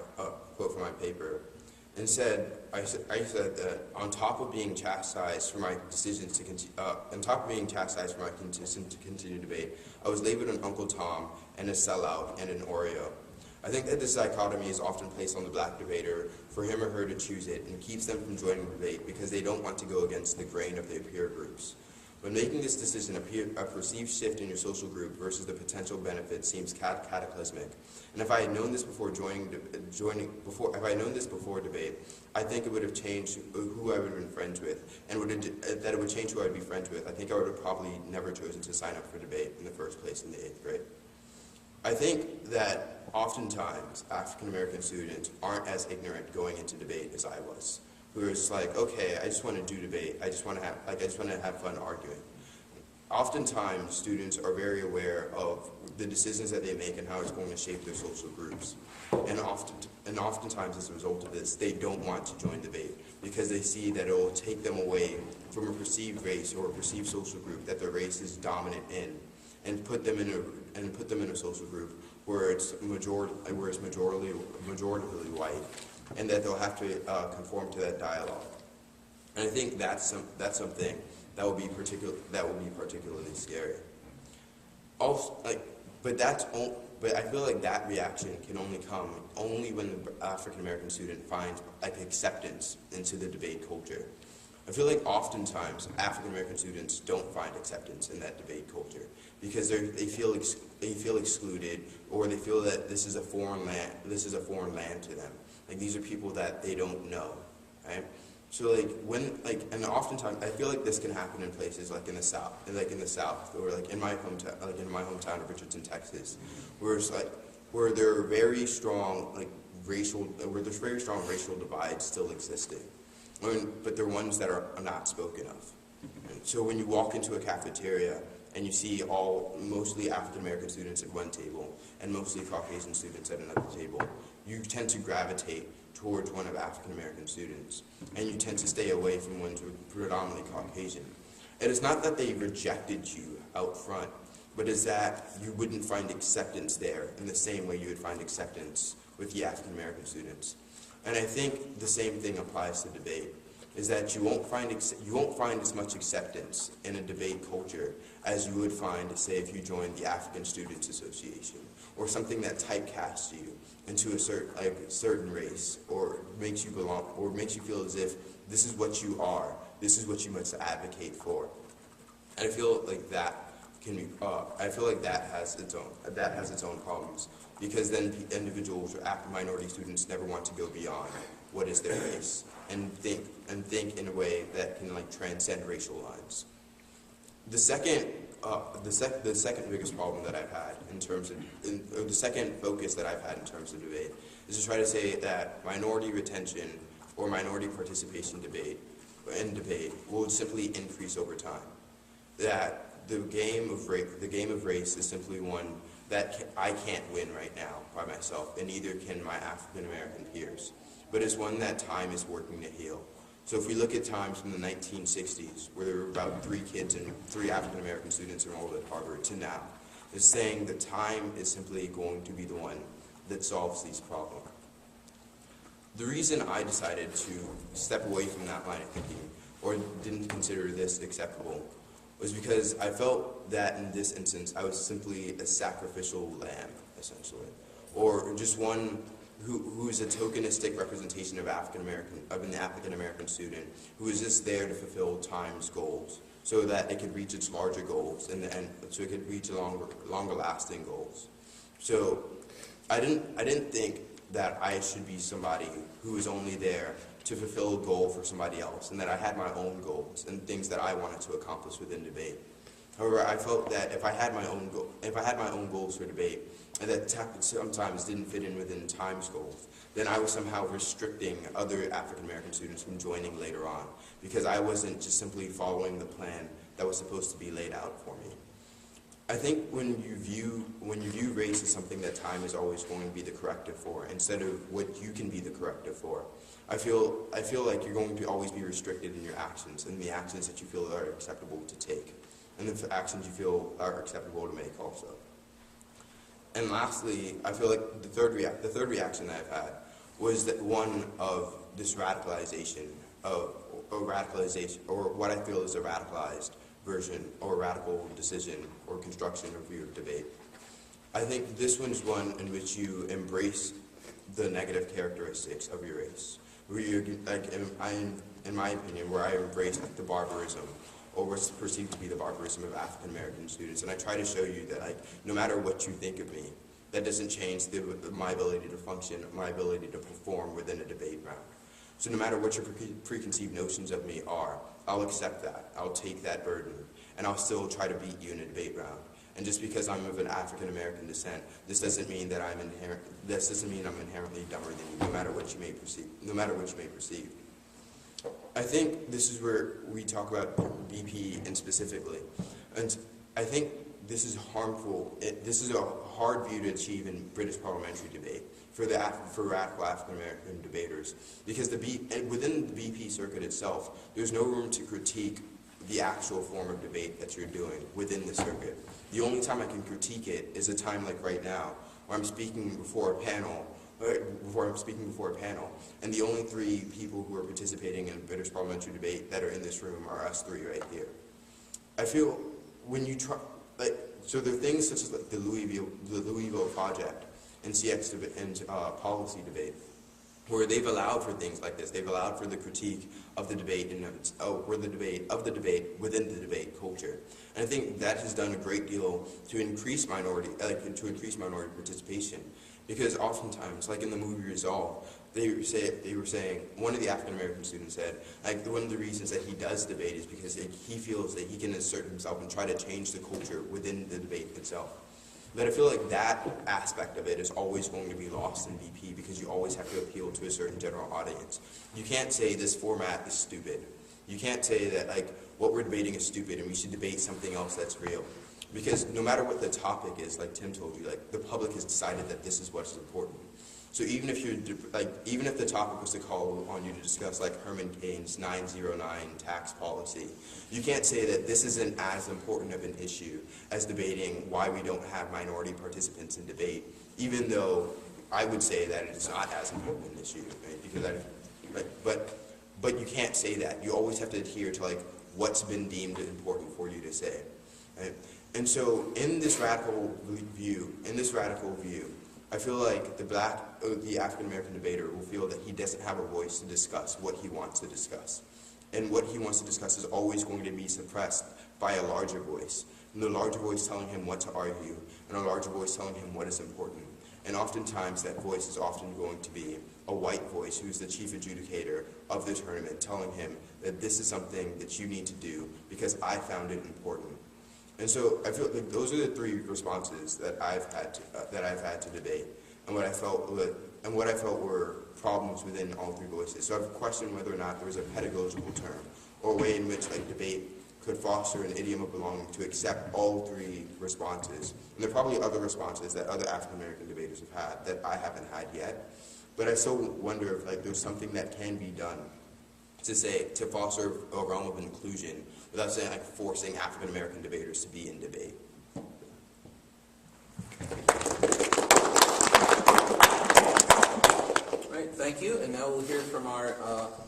paper. I said that on top of being chastised for my decisions to continue debate, I was labeled an Uncle Tom and a sellout and an Oreo. I think that this dichotomy is often placed on the black debater for him or her to choose it and keeps them from joining the debate because they don't want to go against the grain of their peer groups. When making this decision, a perceived shift in your social group versus the potential benefit seems cataclysmic. And if I had known this before debate, I think it would have changed who I would have been friends with, and that it would change who I would be friends with. I think I would have probably never chosen to sign up for debate in the first place in the 8th grade. I think that oftentimes African American students aren't as ignorant going into debate as I was. Who was like, okay, I just want to do debate. I just want to have fun arguing. Oftentimes, students are very aware of the decisions that they make and how it's going to shape their social groups. And oftentimes, as a result of this, they don't want to join debate because they see that it will take them away from a perceived race or a perceived social group that their race is dominant in, and put them in a social group where it's majoritarily white, and that they'll have to conform to that dialogue. And I think that's something that will be particularly scary. Also, but I feel like that reaction can only come when the African American student finds acceptance into the debate culture. I feel like oftentimes African American students don't find acceptance in that debate culture because they feel excluded, or they feel that this is a foreign land to them. Like, these are people that they don't know, right? So and oftentimes I feel like this can happen in places like in the South, or like in my hometown of Richardson, Texas, where there are very strong racial divides still existing, but they're ones that are not spoken of. So when you walk into a cafeteria and you see mostly African American students at one table and mostly Caucasian students at another table, you tend to gravitate towards one of African American students, and you tend to stay away from one to predominantly Caucasian. It is not that they rejected you out front, but is that you wouldn't find acceptance there in the same way you would find acceptance with the African American students. And I think the same thing applies to debate, is that you won't find as much acceptance in a debate culture as you would find, say, if you joined the African Students Association, or something that typecasts you into a certain race, or makes you belong, or makes you feel as if this is what you are, this is what you must advocate for. And I feel like that has its own problems, because then individuals or minority students never want to go beyond what is their race and think in a way that can transcend racial lines. The second biggest problem that I've had or the second focus that I've had in terms of debate is to try to say that minority retention or minority participation in debate will simply increase over time. That the game of race is simply one that I can't win right now by myself, and neither can my African American peers. But it's one that time is working to heal. So if we look at times from the 1960s, where there were about 3 African American students enrolled at Harvard, to now, it's saying that time is simply going to be the one that solves these problems. The reason I decided to step away from that line of thinking, or didn't consider this acceptable, was because I felt that in this instance I was simply a sacrificial lamb, essentially, or just one who is a tokenistic representation of an African American student who is just there to fulfill time's goals, so that it could reach its larger goals and so it could reach longer lasting goals. So I didn't think that I should be somebody who is only there to fulfill a goal for somebody else, and that I had my own goals and things that I wanted to accomplish within debate. However, I felt that if I had my own goals for debate, and that sometimes didn't fit in within time's goals, then I was somehow restricting other African American students from joining later on, because I wasn't just simply following the plan that was supposed to be laid out for me. I think when you view race as something that time is always going to be the corrective for, instead of what you can be the corrective for, I feel like you're going to always be restricted in your actions, and the actions that you feel are acceptable to take, and the actions you feel are acceptable to make also. And lastly, I feel like the third reaction that I've had was that one of this radicalization or what I feel is a radicalized version or radical decision or construction of your debate. I think this one's one in which you embrace the negative characteristics of your race. Where you're, like, in my opinion, where I embrace the barbarism, or what's perceived to be the barbarism of African American students. And I try to show you that, like, no matter what you think of me, that doesn't change my ability to function, my ability to perform within a debate round. So no matter what your preconceived notions of me are, I'll accept that, I'll take that burden, and I'll still try to beat you in a debate round. And just because I'm of an African American descent, this doesn't mean that I'm inherently dumber than you, no matter what you may perceive. I think this is where we talk about BP and specifically. And I think this is harmful. This is a hard view to achieve in British parliamentary debate for radical African American debaters, because within the BP circuit itself, there's no room to critique the actual form of debate that you're doing within the circuit. The only time I can critique it is a time like right now, where I'm speaking before a panel, and the only three people who are participating in British parliamentary debate that are in this room are us three right here. I feel when you try, so there are things such as like the Louisville Project and CX and policy debate, where they've allowed for things like this. They've allowed for the critique of the debate within the debate culture. And I think that has done a great deal to increase minority participation. Because oftentimes, like in the movie Resolve, they were saying, one of the African American students said, like, one of the reasons that he does debate is because he feels that he can assert himself and try to change the culture within the debate itself. But I feel like that aspect of it is always going to be lost in BP, because you always have to appeal to a certain general audience. You can't say this format is stupid. You can't say that, like, what we're debating is stupid and we should debate something else that's real. Because no matter what the topic is, like Tim told you, like, the public has decided that this is what's important. So even if the topic was to call on you to discuss, like, Herman Cain's 909 tax policy, you can't say that this isn't as important of an issue as debating why we don't have minority participants in debate, even though I would say that it's not as important an issue, right? Because but you can't say that. You always have to adhere to, like, what's been deemed important for you to say, right? And so in this radical view, I feel like the African American debater will feel that he doesn't have a voice to discuss what he wants to discuss. And what he wants to discuss is always going to be suppressed by a larger voice. And the larger voice telling him what to argue, and a larger voice telling him what is important. And oftentimes that voice is often going to be a white voice who's the chief adjudicator of the tournament, telling him that this is something that you need to do because I found it important. And so I feel like those are the three responses that I've had to debate, and what I felt were problems within all three voices. So I've questioned whether or not there was a pedagogical term or a way in which, like, debate could foster an idiom of belonging to accept all three responses. And there are probably other responses that other African American debaters have had that I haven't had yet. But I still wonder if, like, there's something that can be done to foster a realm of inclusion without saying, like, forcing African American debaters to be in debate. All right, thank you. And now we'll hear from our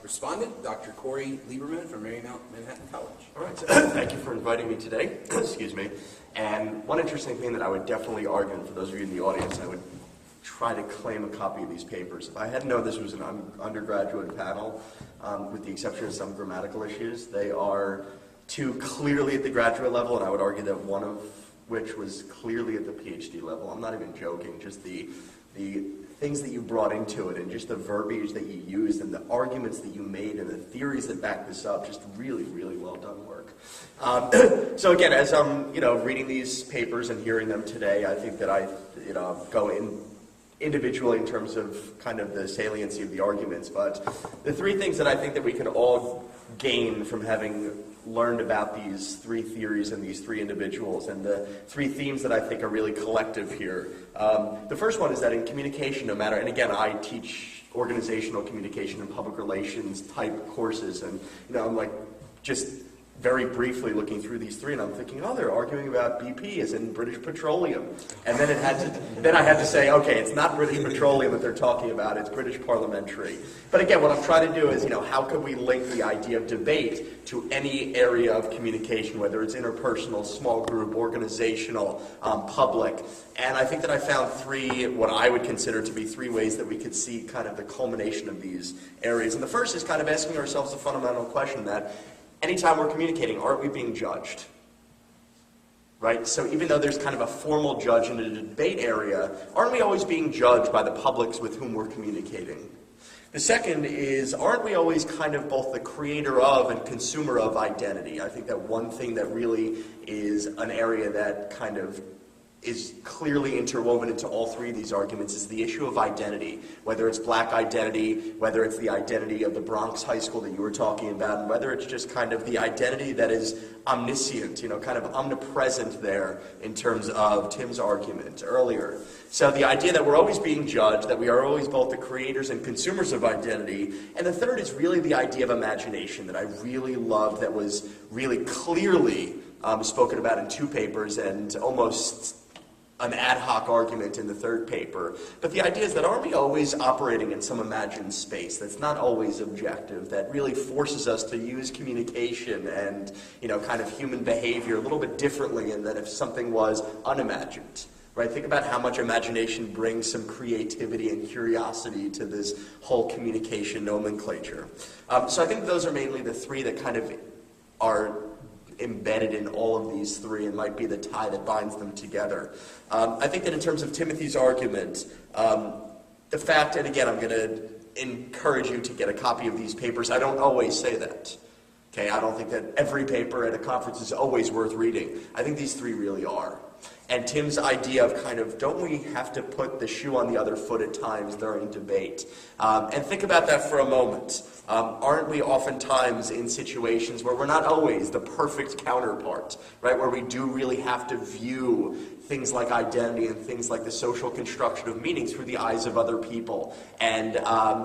respondent, Dr. Corey Lieberman from Marymount Manhattan College. All right, thank you for inviting me today. Excuse me. And one interesting thing that I would definitely argue, and for those of you in the audience, I would try to claim a copy of these papers. If I had known this was an undergraduate panel, with the exception of some grammatical issues, they are two clearly at the graduate level, and I would argue that one of which was clearly at the Ph.D. level. I'm not even joking, just the things that you brought into it and just the verbiage that you used and the arguments that you made and the theories that back this up, just really, really well done work. So again, as I'm, reading these papers and hearing them today, I think that I, go in individually in terms of kind of the saliency of the arguments, but the three things that I think that we can all gain from having learned about these three theories and these three individuals and the three themes that I think are really collective here. The first one is that in communication, no matter, and again, I teach organizational communication and public relations type courses, and I'm like just very briefly looking through these three, and I'm thinking, oh, they're arguing about BP as in British Petroleum, and then I had to say, okay, it's not British Petroleum that they're talking about, it's British Parliamentary. But again, what I'm trying to do is, how could we link the idea of debate to any area of communication, whether it's interpersonal, small group, organizational, public. And I think that I found three, what I would consider to be three ways that we could see kind of the culmination of these areas. And the first is kind of asking ourselves a fundamental question that anytime we're communicating, aren't we being judged? Right? So even though there's kind of a formal judge in the debate area, aren't we always being judged by the publics with whom we're communicating? The second is, aren't we always kind of both the creator of and consumer of identity? I think that one thing that really is an area that kind of is clearly interwoven into all three of these arguments is the issue of identity, whether it's black identity, whether it's the identity of the Bronx high school that you were talking about, and whether it's just kind of the identity that is omniscient, kind of omnipresent there in terms of Tim's argument earlier. So the idea that we're always being judged, that we are always both the creators and consumers of identity, and the third is really the idea of imagination that I really loved, that was really clearly spoken about in two papers and almost an ad hoc argument in the third paper. But the idea is that aren't we always operating in some imagined space that's not always objective, that really forces us to use communication and, kind of human behavior a little bit differently than if something was unimagined. Right? Think about how much imagination brings some creativity and curiosity to this whole communication nomenclature. So I think those are mainly the three that kind of are embedded in all of these three and might be the tie that binds them together. I think that in terms of Timothy's argument, the fact, and again, I'm going to encourage you to get a copy of these papers. I don't always say that. Okay, I don't think that every paper at a conference is always worth reading. I think these three really are. And Tim's idea of kind of, don't we have to put the shoe on the other foot at times during debate? And think about that for a moment. Aren't we oftentimes in situations where we're not always the perfect counterpart, right? Where we do really have to view things like identity and things like the social construction of meaning through the eyes of other people. And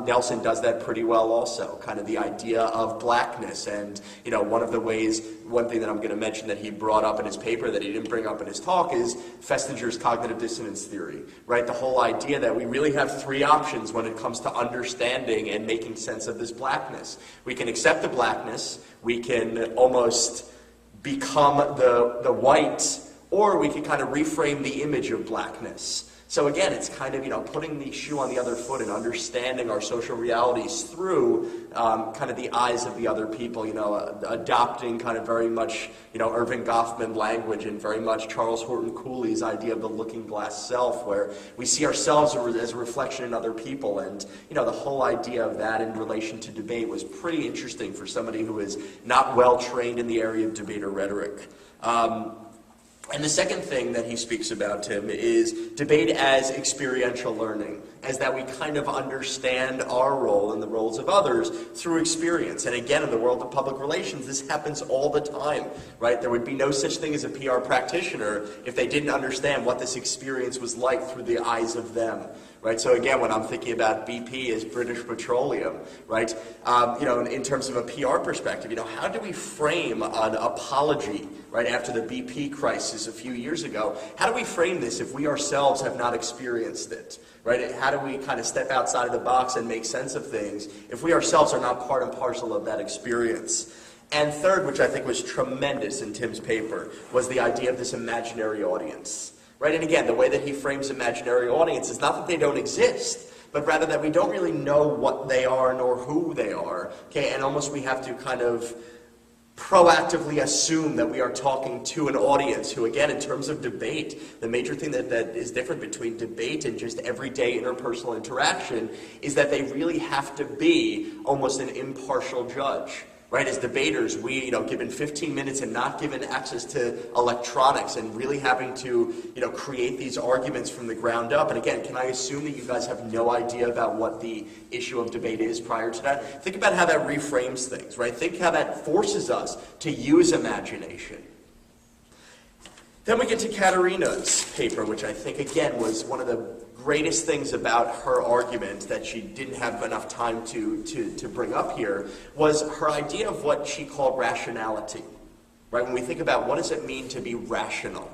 Nelson does that pretty well also, kind of the idea of blackness. And, one thing that I'm going to mention that he brought up in his paper that he didn't bring up in his talk is Festinger's cognitive dissonance theory, right? The whole idea that we really have three options when it comes to understanding and making sense of this blackness. We can accept the blackness, we can almost become the white, or we can kind of reframe the image of blackness. So again, it's kind of, putting the shoe on the other foot and understanding our social realities through kind of the eyes of the other people, adopting kind of very much, Irving Goffman language and very much Charles Horton Cooley's idea of the looking glass self, where we see ourselves as a reflection in other people. And, the whole idea of that in relation to debate was pretty interesting for somebody who is not well trained in the area of debate or rhetoric. And the second thing that he speaks about, Tim, is debate as experiential learning, as that we kind of understand our role and the roles of others through experience. And again, in the world of public relations, this happens all the time, right? There would be no such thing as a PR practitioner if they didn't understand what this experience was like through the eyes of them. Right? So again, when I'm thinking about BP as British Petroleum, right? In terms of a PR perspective, how do we frame an apology, right, after the BP crisis a few years ago? How do we frame this if we ourselves have not experienced it? Right? How do we kind of step outside of the box and make sense of things if we ourselves are not part and parcel of that experience? And third, which I think was tremendous in Tim's paper, was the idea of this imaginary audience. Right? And again, the way that he frames imaginary audience is not that they don't exist, but rather that we don't really know what they are nor who they are. Okay, and almost we have to kind of proactively assume that we are talking to an audience who, again, in terms of debate, the major thing that is different between debate and just everyday interpersonal interaction is that they really have to be almost an impartial judge. Right, as debaters, we, given 15 minutes and not given access to electronics and really having to, create these arguments from the ground up. And again, can I assume that you guys have no idea about what the issue of debate is prior to that? Think about how that reframes things, right? Think how that forces us to use imagination. Then we get to Katerina's paper, which I think, again, was one of the greatest things about her argument that she didn't have enough time to bring up here was her idea of what she called rationality. Right? When we think about what does it mean to be rational,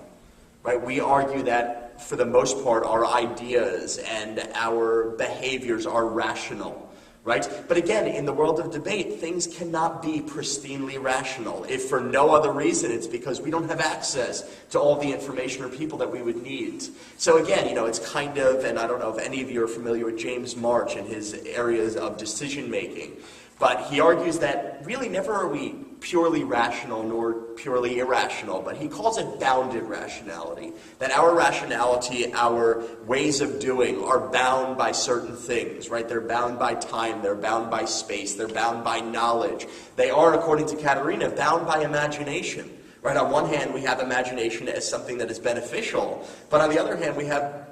right? We argue that for the most part our ideas and our behaviors are rational. Right? But again, in the world of debate, things cannot be pristinely rational. If for no other reason, it's because we don't have access to all the information or people that we would need. So again, it's kind of, and I don't know if any of you are familiar with James March and his areas of decision making, but he argues that really never are we purely rational nor purely irrational, but he calls it bounded rationality. That our rationality, our ways of doing are bound by certain things, right? They're bound by time, they're bound by space, they're bound by knowledge. They are, according to Katerina, bound by imagination. Right? On one hand, we have imagination as something that is beneficial, but on the other hand, we have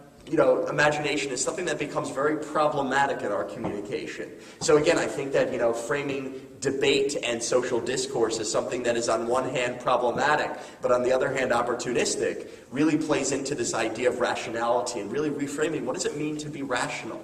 imagination is something that becomes very problematic in our communication. So again, I think that, framing debate and social discourse as something that is on one hand problematic, but on the other hand opportunistic, really plays into this idea of rationality and really reframing what does it mean to be rational.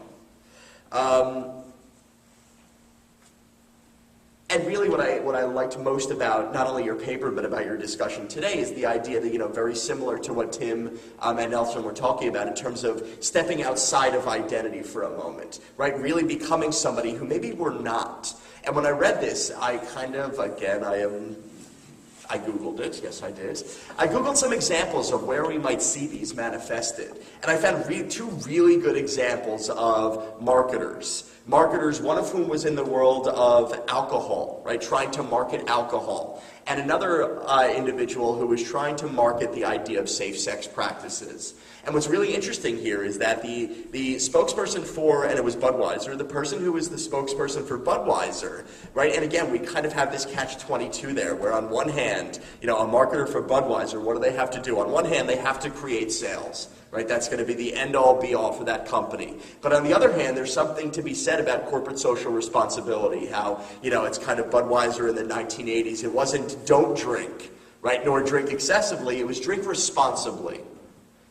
And really what I liked most about not only your paper but about your discussion today is the idea that, very similar to what Tim and Nelson were talking about in terms of stepping outside of identity for a moment, right? Really becoming somebody who maybe we're not. And when I read this, I kind of, again, I Googled it, yes I did. I Googled some examples of where we might see these manifested. And I found two really good examples of marketers. Marketers, one of whom was in the world of alcohol, right, trying to market alcohol. And another individual who was trying to market the idea of safe sex practices. And what's really interesting here is that the spokesperson for, and it was Budweiser, the person who was the spokesperson for Budweiser, right? And again, we kind of have this catch-22 there, where on one hand, a marketer for Budweiser, what do they have to do? On one hand, they have to create sales. Right? That's going to be the end-all, be-all for that company. But on the other hand, there's something to be said about corporate social responsibility, how, it's kind of Budweiser in the 1980s. It wasn't don't drink, right, nor drink excessively. It was drink responsibly.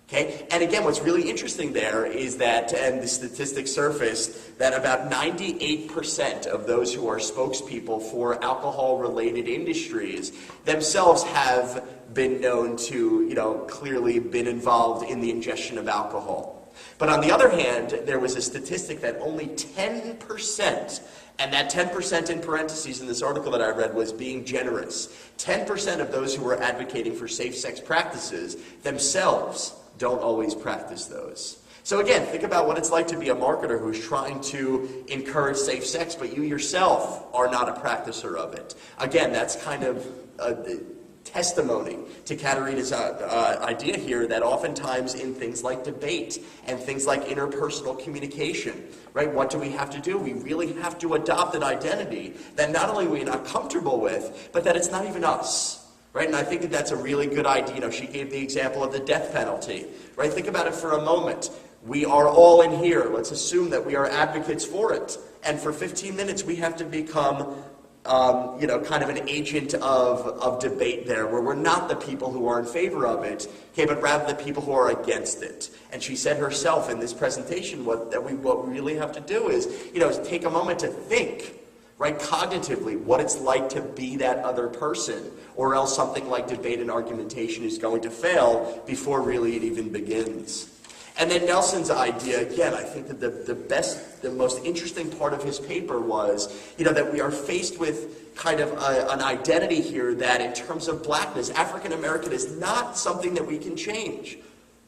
Okay? And again, what's really interesting there is that, and the statistics surfaced, that about 98% of those who are spokespeople for alcohol-related industries themselves have been known to, clearly been involved in the ingestion of alcohol. But on the other hand, there was a statistic that only 10%, and that 10% in parentheses in this article that I read was being generous, 10% of those who were advocating for safe sex practices themselves don't always practice those. So again, think about what it's like to be a marketer who's trying to encourage safe sex, but you yourself are not a practicer of it. Again, that's kind of a testimony to Katerina's idea here that oftentimes in things like debate and things like interpersonal communication, right, what do we have to do? We really have to adopt an identity that not only we're not comfortable with, but that it's not even us. Right, and I think that that's a really good idea. She gave the example of the death penalty. Right, think about it for a moment. We are all in here. Let's assume that we are advocates for it. And for 15 minutes, we have to become, kind of an agent of debate there, where we're not the people who are in favor of it, okay, but rather the people who are against it. And she said herself in this presentation, what we really have to do is, take a moment to think. Right, cognitively, what it's like to be that other person, or else something like debate and argumentation is going to fail before really it even begins. And then Nelson's idea, again, I think that the most interesting part of his paper was, that we are faced with kind of an identity here that in terms of blackness, African American is not something that we can change.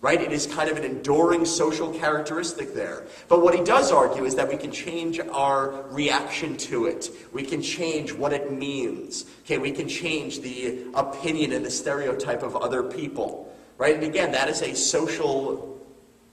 right? It is kind of an enduring social characteristic there. But what he does argue is that we can change our reaction to it. We can change what it means. Okay, we can change the opinion and the stereotype of other people, right? And again, that is a social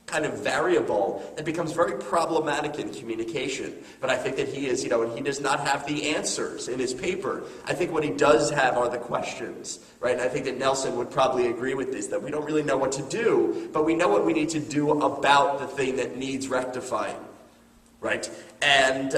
kind of variable that becomes very problematic in communication. But I think that he is, and he does not have the answers in his paper. I think what he does have are the questions, right? And I think that Nelson would probably agree with this, that we don't really know what to do, but we know what we need to do about the thing that needs rectifying, right? And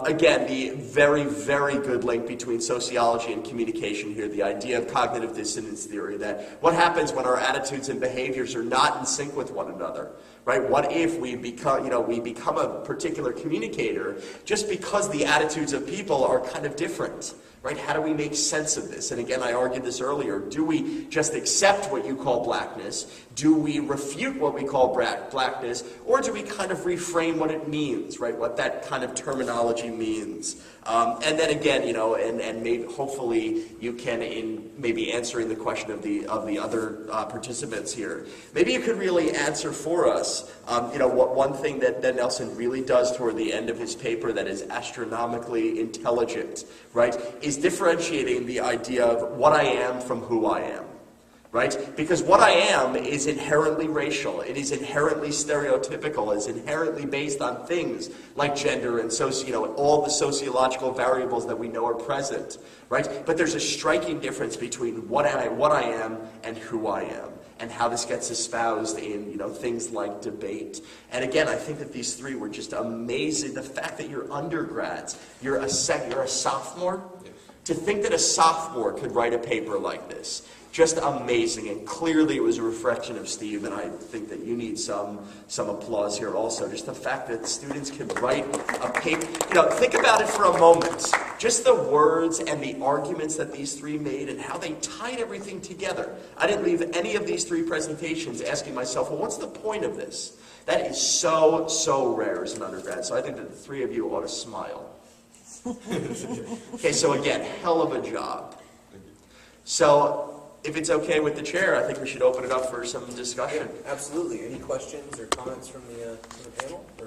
again, the very, very good link between sociology and communication here, the idea of cognitive dissonance theory, that what happens when our attitudes and behaviors are not in sync with one another, right? What if we become a particular communicator just because the attitudes of people are kind of different, right? How do we make sense of this? And again, I argued this earlier. Do we just accept what you call blackness? Do we refute what we call blackness? Or do we kind of reframe what it means, right? What that kind of terminology means. And then again, and maybe hopefully you can, in maybe answering the question of the other participants here, maybe you could really answer for us, what one thing that Nelson really does toward the end of his paper that is astronomically intelligent, right, is differentiating the idea of what I am from who I am. Right? Because what I am is inherently racial. It is inherently stereotypical. It's inherently based on things like gender and all the sociological variables that we know are present. Right? But there's a striking difference between what I am and who I am, and how this gets espoused in things like debate. And again, I think that these three were just amazing. The fact that you're undergrads, you're a sophomore. To think that a sophomore could write a paper like this. Just amazing, and clearly it was a reflection of Steve, and I think that you need some applause here also. Just the fact that students can write a paper. Think about it for a moment. Just the words and the arguments that these three made and how they tied everything together. I didn't leave any of these three presentations asking myself, well, what's the point of this? That is so, so rare as an undergrad, so I think that the three of you ought to smile. Okay, so again, hell of a job. So, if it's okay with the chair, I think we should open it up for some discussion. Absolutely. Any questions or comments from the panel? Or